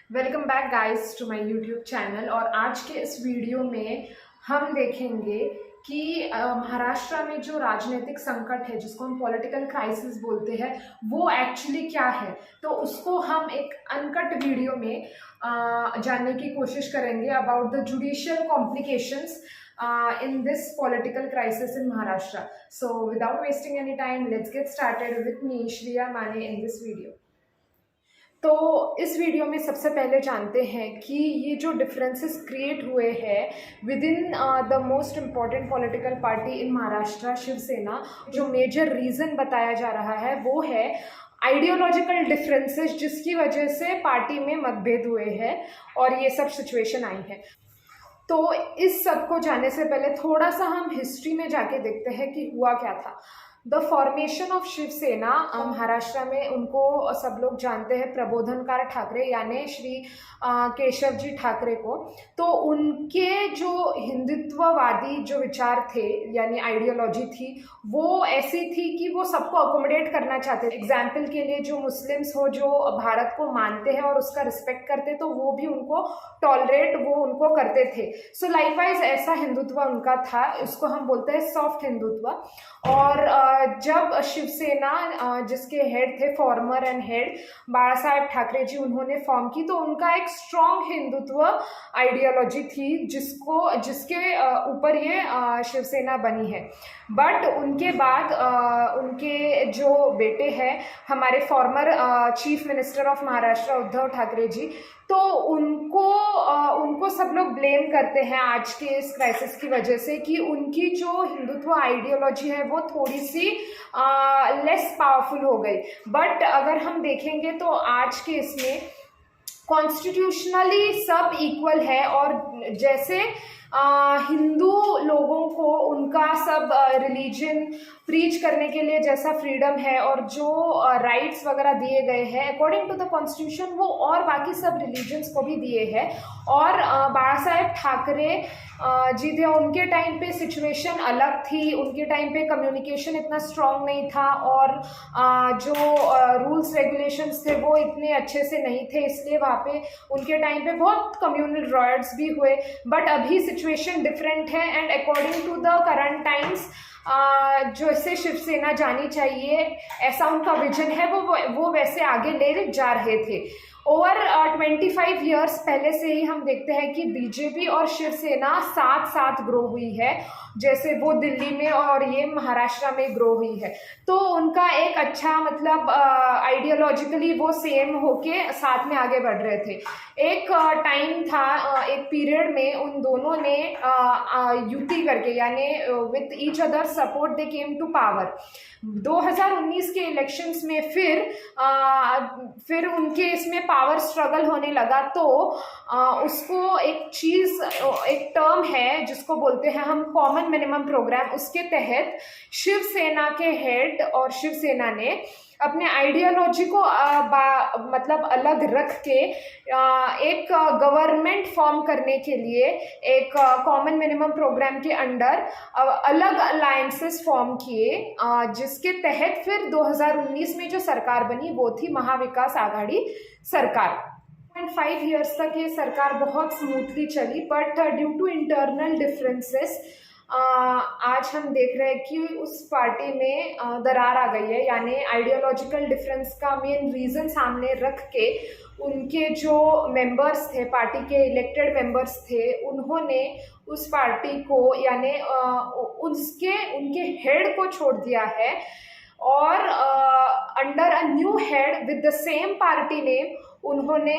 Welcome back guys to my YouTube channel. और आज के इस वीडियो में हम देखेंगे कि महाराष्ट्र में जो राजनीतिक संकट है, जिसको हम पॉलिटिकल क्राइसिस बोलते हैं, वो एक्चुअली क्या है। तो उसको हम एक अनकट वीडियो में जानने की कोशिश करेंगे about the judicial complications in this political crisis in Maharashtra. So without wasting any time, let's get started with me, Shriya Mane, in this video. तो इस वीडियो में सबसे पहले जानते हैं कि ये जो डिफरेंसेस क्रिएट हुए हैं within the most important political party in Maharashtra, Shivsena, जो मेजर रीज़न बताया जा रहा है वो है आइडियोलॉजिकल डिफरेंसेस, जिसकी वजह से पार्टी में मतभेद हुए हैं और ये सब सिचुएशन आई है। तो इस सब को जानने से पहले थोड़ा सा हम हिस्ट्री में जाके देखते हैं कि हुआ क्या था। The formation of Shivsena Maharashtra में, उनको सब लोग जानते हैं प्रबोधनकार ठाकरे, यानी श्री केशव जी ठाकरे को। तो उनके जो हिंदुत्ववादी जो विचार थे, यानी आइडियोलॉजी थी, वो ऐसी थी कि वो सबको अकोमोडेट करना चाहते थे। एग्जाम्पल के लिए जो मुस्लिम्स हो, जो भारत को मानते हैं और उसका रिस्पेक्ट करते, तो वो भी उनको टॉलरेट वो उनको करते थे। सो लाइकवाइज ऐसा हिंदुत्व उनका था, उसको हम बोलते हैं सॉफ्ट हिंदुत्व। और जब शिवसेना जिसके हेड थे, फॉर्मर एंड हेड बाला साहेब ठाकरे जी, उन्होंने फॉर्म की, तो उनका एक स्ट्रॉन्ग हिंदुत्व आइडियोलॉजी थी, जिसके ऊपर ये शिवसेना बनी है। बट उनके बाद उनके जो बेटे हैं, हमारे former chief minister of Maharashtra Uddhav Thackeray ji, तो उनको सब लोग ब्लेम करते हैं आज के इस क्राइसिस की वजह से कि उनकी जो हिंदुत्व आइडियोलॉजी है वो थोड़ी सी लेस पावरफुल हो गई। बट अगर हम देखेंगे तो आज के इसमें कॉन्स्टिट्यूशनली सब इक्वल है, और जैसे हिंदू लोगों को उनका सब रिलीजन प्रीच करने के लिए जैसा फ्रीडम है और जो राइट्स वगैरह दिए गए हैं अकॉर्डिंग टू द कॉन्स्टिट्यूशन, वो और बाकी सब रिलीजन्स को भी दिए हैं। और बाला साहेब ठाकरे जी थे, उनके टाइम पे सिचुएशन अलग थी, उनके टाइम पे कम्युनिकेशन इतना स्ट्रॉन्ग नहीं था, और जो रूल्स रेगुलेशंस थे वो इतने अच्छे से नहीं थे, इसलिए वहाँ पे उनके टाइम पे बहुत कम्युनल रॉयट्स भी हुए। बट अभी सिचुएशन डिफरेंट है, and according to the current times जो इससे शिवसेना जानी चाहिए, ऐसा उनका विजन है, वो वैसे आगे ले जा रहे थे। ओवर 25 ईयर्स पहले से ही हम देखते हैं कि बीजेपी और शिवसेना साथ साथ ग्रो हुई है, जैसे वो दिल्ली में और ये महाराष्ट्र में ग्रो हुई है। तो उनका एक अच्छा मतलब आइडियोलॉजिकली वो सेम होके साथ में आगे बढ़ रहे थे। एक टाइम था, एक पीरियड में उन दोनों ने युति करके, यानी with each other support they came to power. 2019 के इलेक्शंस में फिर उनके इसमें पावर स्ट्रगल होने लगा, तो उसको एक टर्म है जिसको बोलते हैं हम कॉमन मिनिमम प्रोग्राम, उसके तहत शिवसेना के हेड और शिवसेना ने अपने आइडियोलॉजी को मतलब अलग रख के एक गवर्नमेंट फॉर्म करने के लिए एक कॉमन मिनिमम प्रोग्राम के अंडर अलग अलायंसेस फॉर्म किए, जिसके तहत फिर 2019 में जो सरकार बनी वो थी महाविकास आघाड़ी सरकार। 5 ईयर्स तक ये सरकार बहुत स्मूथली चली, but due to internal differences आज हम देख रहे हैं कि उस पार्टी में दरार आ गई है। यानी आइडियोलॉजिकल डिफरेंस का मेन रीज़न सामने रख के उनके जो मेंबर्स थे, पार्टी के इलेक्टेड मेंबर्स थे, उन्होंने उस पार्टी को, यानी उनके हेड को छोड़ दिया है, और under a new head with the same party name उन्होंने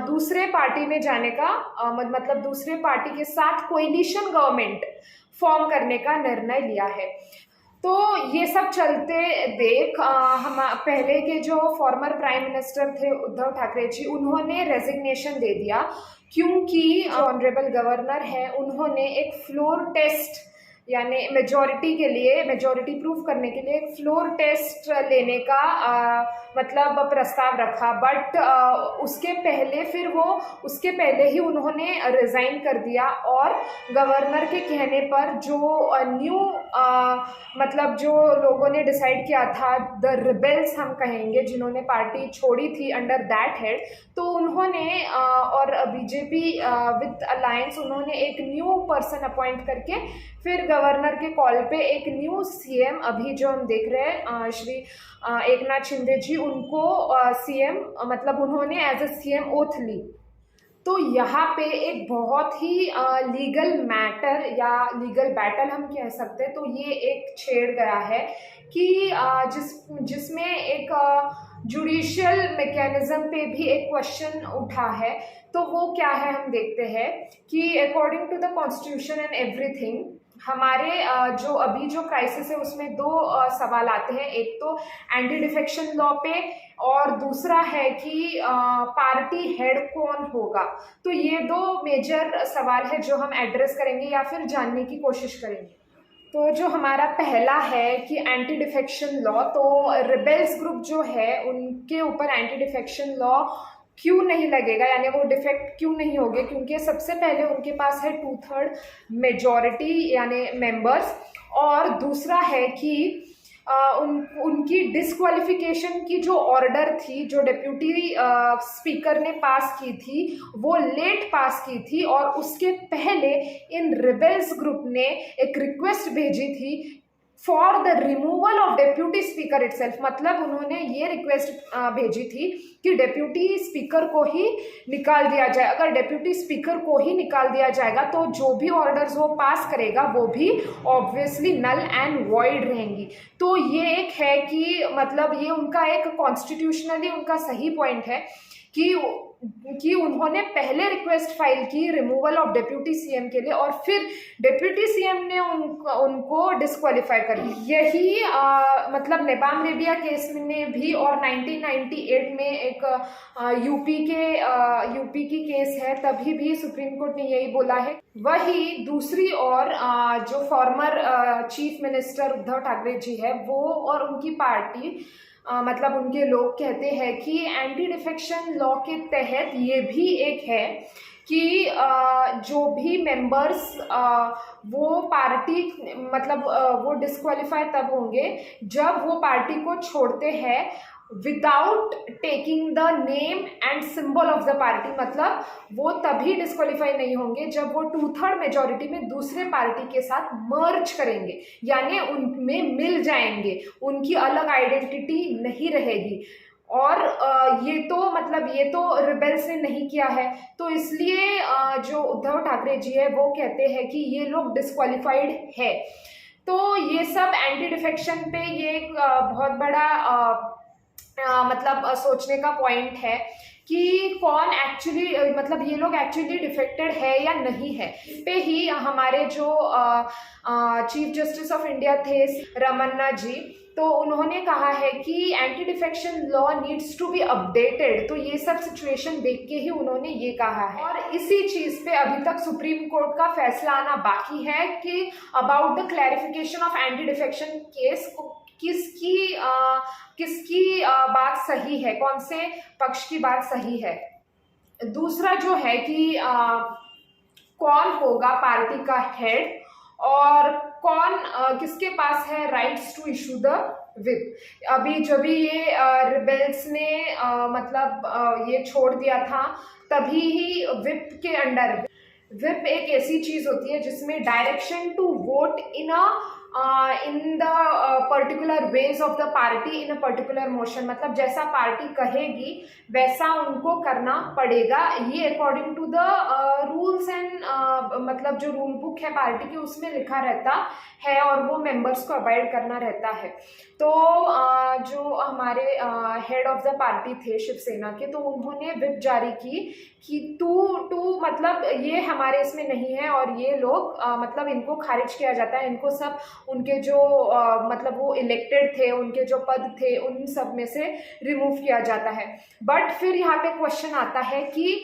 दूसरे पार्टी में जाने का मतलब दूसरे पार्टी के साथ कोएलिशन गवर्नमेंट फॉर्म करने का निर्णय लिया है। तो ये सब चलते देख हम पहले के जो फॉर्मर प्राइम मिनिस्टर थे उद्धव ठाकरे जी, उन्होंने रेजिग्नेशन दे दिया, क्योंकि ऑनरेबल गवर्नर है, उन्होंने एक फ्लोर टेस्ट यानी मेजॉरिटी प्रूव करने के लिए एक फ्लोर टेस्ट लेने का मतलब प्रस्ताव रखा। बट उसके पहले ही उन्होंने रिजाइन कर दिया और गवर्नर के कहने पर जो न्यू मतलब जो लोगों ने डिसाइड किया था, द रिबेल्स हम कहेंगे, जिन्होंने पार्टी छोड़ी थी अंडर दैट हेड, तो उन्होंने और बीजेपी विद अलायंस उन्होंने एक न्यू पर्सन अपॉइंट करके फिर गवर्नर के कॉल पे एक न्यू सीएम अभी जो हम देख रहे हैं श्री एकनाथ शिंदे जी, उनको सीएम मतलब उन्होंने एज अ सीएम ओथ ली। तो यहाँ पे एक बहुत ही लीगल मैटर या लीगल बैटल हम कह सकते हैं, तो ये एक छेड़ गया है कि जिसमें एक जुडिशियल मैकेनिज्म पे भी एक क्वेश्चन उठा है। तो वो क्या है हम देखते हैं कि according to the constitution and everything, हमारे जो अभी जो क्राइसिस है उसमें दो सवाल आते हैं। एक तो एंटी डिफेक्शन लॉ पे और दूसरा है कि पार्टी हेड कौन होगा। तो ये दो मेजर सवाल है जो हम एड्रेस करेंगे या फिर जानने की कोशिश करेंगे। तो जो हमारा पहला है कि एंटी डिफेक्शन लॉ, तो रिबेल्स ग्रुप जो है उनके ऊपर एंटी डिफेक्शन लॉ क्यों नहीं लगेगा, यानी वो डिफेक्ट क्यों नहीं होंगे, क्योंकि सबसे पहले उनके पास है 2/3 मेजॉरिटी यानी मेंबर्स, और दूसरा है कि उनकी डिस्क्वालिफिकेशन की जो ऑर्डर थी, जो डिप्यूटी स्पीकर ने पास की थी, वो लेट पास की थी, और उसके पहले इन रिबेल्स ग्रुप ने एक रिक्वेस्ट भेजी थी for the removal of deputy speaker itself. मतलब उन्होंने ये रिक्वेस्ट भेजी थी कि डेप्यूटी स्पीकर को ही निकाल दिया जाए। अगर डेप्यूटी स्पीकर को ही निकाल दिया जाएगा तो जो भी ऑर्डर्स वो पास करेगा वो भी ऑब्वियसली नल एंड वॉइड रहेंगी। तो ये एक है कि मतलब ये उनका एक कॉन्स्टिट्यूशनली उनका सही पॉइंट है कि उन्होंने पहले रिक्वेस्ट फाइल की रिमूवल ऑफ डेप्यूटी सीएम के लिए, और फिर डेप्यूटी सीएम ने उनको डिस्क्वालीफाई कर दिया। यही मतलब नेबाम रेबिया केस में भी, और 1998 में एक यूपी की केस है, तभी भी सुप्रीम कोर्ट ने यही बोला है। वही दूसरी ओर जो former chief minister Uddhav Thackeray ji है, वो और उनकी पार्टी मतलब उनके लोग कहते हैं कि एंटी डिफेक्शन लॉ के तहत ये भी एक है कि जो भी मेंबर्स वो पार्टी मतलब वो डिस्क्वालीफाई तब होंगे जब वो पार्टी को छोड़ते हैं without taking the name and symbol of the party. मतलब वो तभी डिस्क्वालीफाई नहीं होंगे जब वो 2/3 मेजॉरिटी में दूसरे पार्टी के साथ मर्ज करेंगे, यानी उनमें मिल जाएंगे, उनकी अलग आइडेंटिटी नहीं रहेगी। और ये तो रिबेल्स ने नहीं किया है, तो इसलिए जो उद्धव ठाकरे जी है वो कहते हैं कि ये लोग डिस्क्वालीफाइड है। तो ये सब एंटी डिफेक्शन पे ये एक बहुत बड़ा मतलब सोचने का पॉइंट है कि कौन एक्चुअली मतलब ये लोग एक्चुअली डिफेक्टेड है या नहीं है। पे ही हमारे जो चीफ जस्टिस ऑफ इंडिया थे रमन्ना जी, तो उन्होंने कहा है कि anti defection law needs to be updated. तो ये सब सिचुएशन देख के ही उन्होंने ये कहा है, और इसी चीज पे अभी तक सुप्रीम कोर्ट का फैसला आना बाकी है कि about the clarification of anti defection case किसकी बात सही है, कौन से पक्ष की बात सही है। दूसरा जो है कि कौन होगा पार्टी का हेड और कौन किसके पास है rights to issue the whip. अभी जब भी ये रिबेल्स ने मतलब ये छोड़ दिया था, तभी ही विप के अंडर, विप एक ऐसी चीज होती है जिसमें direction to vote in the particular ways of the party in a particular motion. मतलब जैसा पार्टी कहेगी वैसा उनको करना पड़ेगा, ये according to the rules and मतलब जो रूल बुक है पार्टी की उसमें लिखा रहता है, और वो मेंबर्स को अवॉइड करना रहता है। तो जो हमारे हेड ऑफ द पार्टी थे शिवसेना के, तो उन्होंने विप जारी की कि टू मतलब ये हमारे इसमें नहीं है, और ये लोग मतलब इनको खारिज किया जाता है, इनको सब उनके जो मतलब वो इलेक्टेड थे, उनके जो पद थे, उन सब में से रिमूव किया जाता है। बट फिर यहाँ पे क्वेश्चन आता है कि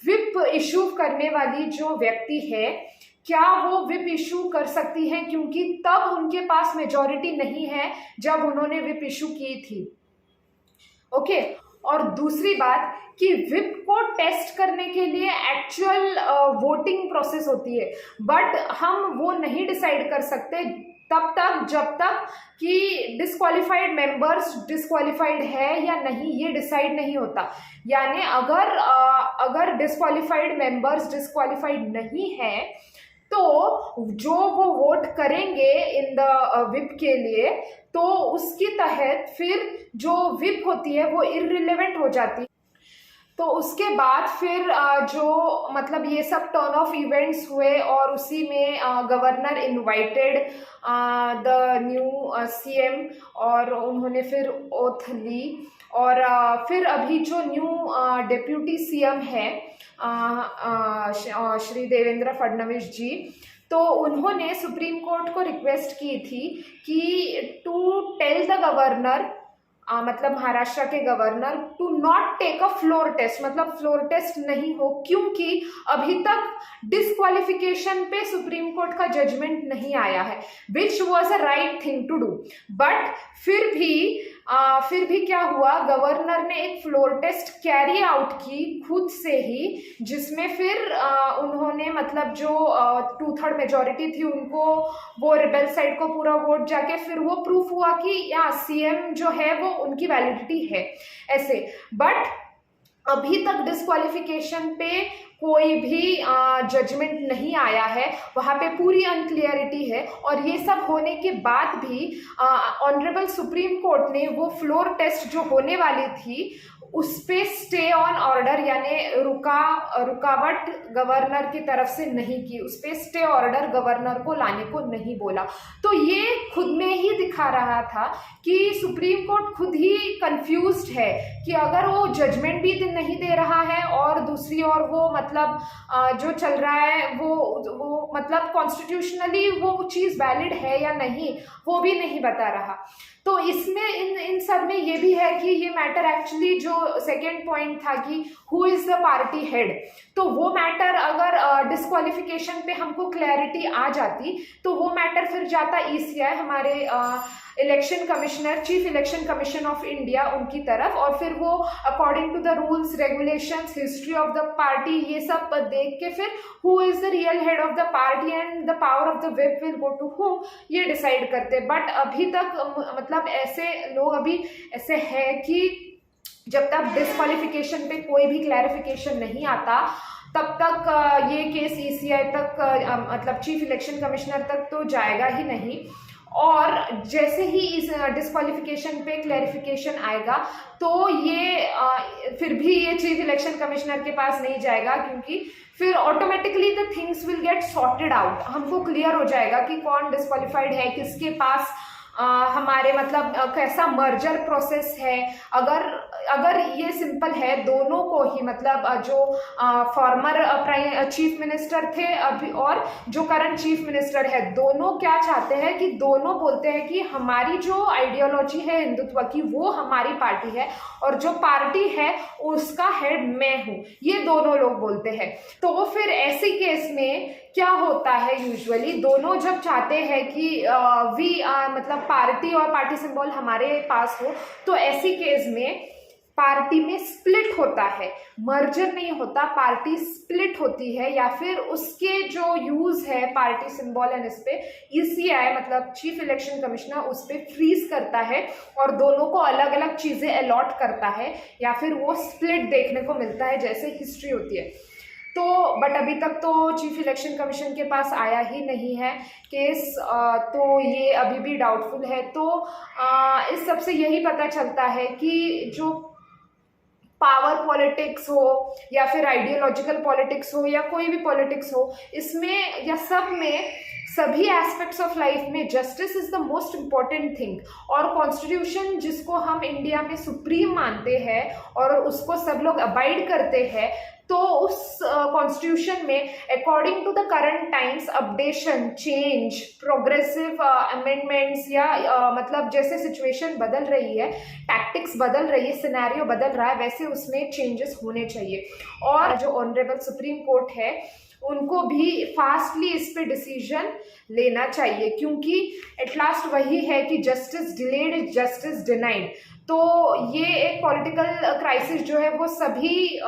विप इशू करने वाली जो व्यक्ति है, क्या वो विप इशू कर सकती हैं, क्योंकि तब उनके पास मेजॉरिटी नहीं है जब उन्होंने विप इशू की थी। ओके। और दूसरी बात कि विप को टेस्ट करने के लिए एक्चुअल वोटिंग प्रोसेस होती है, बट हम वो नहीं डिसाइड कर सकते तब तक जब तक कि डिस्क्वालिफाइड मेंबर्स डिस्क्वालिफाइड है या नहीं, ये डिसाइड नहीं होता। यानी अगर डिस्क्वालिफाइड मेंबर्स डिस्क्वालिफाइड नहीं है तो जो वो वोट करेंगे इन द विप के लिए, तो उसके तहत फिर जो विप होती है वो इररिलेवेंट हो जाती। तो उसके बाद फिर जो मतलब ये सब टर्न ऑफ इवेंट्स हुए और उसी में governor invited the new CM और उन्होंने फिर ओथ ली। और फिर अभी जो न्यू डिप्यूटी सीएम है श्री देवेंद्र फडणवीस जी, तो उन्होंने सुप्रीम कोर्ट को रिक्वेस्ट की थी कि टू टेल द गवर्नर मतलब महाराष्ट्र के governor to not take a floor test, मतलब फ्लोर टेस्ट नहीं हो, क्योंकि अभी तक डिस्क्वालिफिकेशन पे सुप्रीम कोर्ट का जजमेंट नहीं आया है, which was a right thing to do. But फिर भी क्या हुआ, गवर्नर ने एक फ्लोर टेस्ट कैरी आउट की खुद से ही, जिसमें फिर उन्होंने मतलब जो 2/3 मेजोरिटी थी उनको, वो रिबेल साइड को पूरा वोट जाके फिर वो प्रूफ हुआ कि या सीएम जो है वो उनकी वैलिडिटी है ऐसे। बट अभी तक डिस्क्वालिफिकेशन पे कोई भी जजमेंट नहीं आया है, वहाँ पे पूरी अनक्लियरिटी है। और ये सब होने के बाद भी ऑनरेबल सुप्रीम कोर्ट ने वो फ्लोर टेस्ट जो होने वाली थी उस पे स्टे ऑन ऑर्डर यानी रुकावट गवर्नर की तरफ से नहीं की, उस पे स्टे ऑर्डर गवर्नर को लाने को नहीं बोला। तो ये खुद में ही दिखा रहा था कि सुप्रीम कोर्ट खुद ही कंफ्यूज्ड है कि अगर वो जजमेंट भी नहीं दे रहा है और दूसरी ओर वो मतलब जो चल रहा है वो मतलब कॉन्स्टिट्यूशनली वो चीज़ वैलिड है या नहीं वो भी नहीं बता रहा। तो इसमें इन सब में ये भी है कि ये मैटर एक्चुअली जो सेकेंड पॉइंट था कि who is the party head, तो वो मैटर अगर डिस्क्वालिफिकेशन पे हमको क्लैरिटी आ जाती तो वो मैटर फिर जाता ईसीआई हमारे election commissioner, chief election commission of India उनकी तरफ, और फिर वो according to the rules regulations history of the party ये सब देख के फिर who is the real head of the party and the power of the whip will go to who, ये डिसाइड करते। बट अभी तक मतलब ऐसे लोग अभी ऐसे है कि जब तक डिस्क्वालिफिकेशन पे कोई भी क्लैरिफिकेशन नहीं आता तब तक ये केस ईसीआई तक मतलब चीफ इलेक्शन कमिश्नर तक तो जाएगा ही नहीं। और जैसे ही इस डिस्क्वालिफिकेशन पे क्लैरिफिकेशन आएगा तो ये फिर भी ये चीफ इलेक्शन कमिश्नर के पास नहीं जाएगा, क्योंकि फिर automatically the things will get sorted out, हमको क्लियर हो जाएगा कि कौन डिस्क्वालिफाइड है, किसके पास हमारे मतलब कैसा मर्जर प्रोसेस है। अगर ये सिंपल है दोनों को ही मतलब जो फॉर्मर चीफ मिनिस्टर थे अभी और जो करंट चीफ मिनिस्टर है, दोनों क्या चाहते हैं कि दोनों बोलते हैं कि हमारी जो आइडियोलॉजी है हिंदुत्व की वो हमारी पार्टी है और जो पार्टी है उसका हेड मैं हूँ, ये दोनों लोग बोलते हैं। तो फिर ऐसे केस में क्या होता है, यूजुअली दोनों जब चाहते हैं कि मतलब पार्टी और पार्टी सिंबल हमारे पास हो, तो ऐसी केस में पार्टी में स्प्लिट होता है, मर्जर नहीं होता, पार्टी स्प्लिट होती है, या फिर उसके जो यूज है पार्टी सिंबल एंड इस पे ईसीआई मतलब चीफ इलेक्शन कमिश्नर उस पे फ्रीज करता है और दोनों को अलग अलग चीजें अलॉट करता है, या फिर वो स्प्लिट देखने को मिलता है जैसे हिस्ट्री होती है। तो बट अभी तक तो चीफ इलेक्शन कमीशन के पास आया ही नहीं है केस, तो ये अभी भी डाउटफुल है। तो इस सब से यही पता चलता है कि जो पावर पॉलिटिक्स हो या फिर आइडियोलॉजिकल पॉलिटिक्स हो या कोई भी पॉलिटिक्स हो, इसमें या सब में सभी एस्पेक्ट्स ऑफ लाइफ में justice is the most important thing. और कॉन्स्टिट्यूशन जिसको हम इंडिया में सुप्रीम मानते हैं और उसको सब लोग अबाइड करते हैं, तो उस कॉन्स्टिट्यूशन में according to the current times updation, change, progressive amendments या मतलब जैसे सिचुएशन बदल रही है, टैक्टिक्स बदल रही है, सिनेरियो बदल रहा है, वैसे उसमें चेंजेस होने चाहिए। और जो ऑनरेबल सुप्रीम कोर्ट है उनको भी फास्टली इस पे डिसीजन लेना चाहिए, क्योंकि एट लास्ट वही है कि justice delayed is justice denied. तो ये एक पॉलिटिकल क्राइसिस जो है वो सभी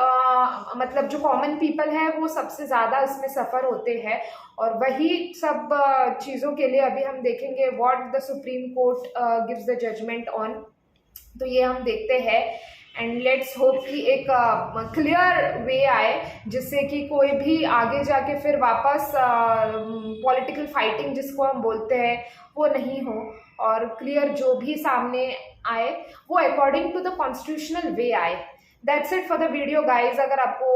मतलब जो कॉमन पीपल है वो सबसे ज़्यादा इसमें सफ़र होते हैं, और वही सब चीज़ों के लिए अभी हम देखेंगे what the Supreme Court gives the judgment on. तो ये हम देखते हैं एंड लेट्स होप कि एक क्लियर वे आए, जिससे कि कोई भी आगे जाके फिर वापस पॉलिटिकल फाइटिंग जिसको हम बोलते हैं वो नहीं हो, और क्लियर जो भी सामने आए वो अकॉर्डिंग टू द कॉन्स्टिट्यूशनल वे आए। That's it for the video guys. अगर आपको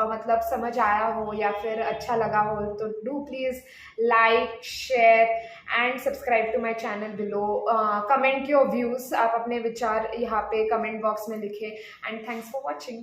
मतलब समझ आया हो या फिर अच्छा लगा हो तो do please like, share and subscribe to my channel below. Comment your views, आप अपने विचार यहाँ पे कमेंट बॉक्स में लिखें एंड थैंक्स फॉर वॉचिंग।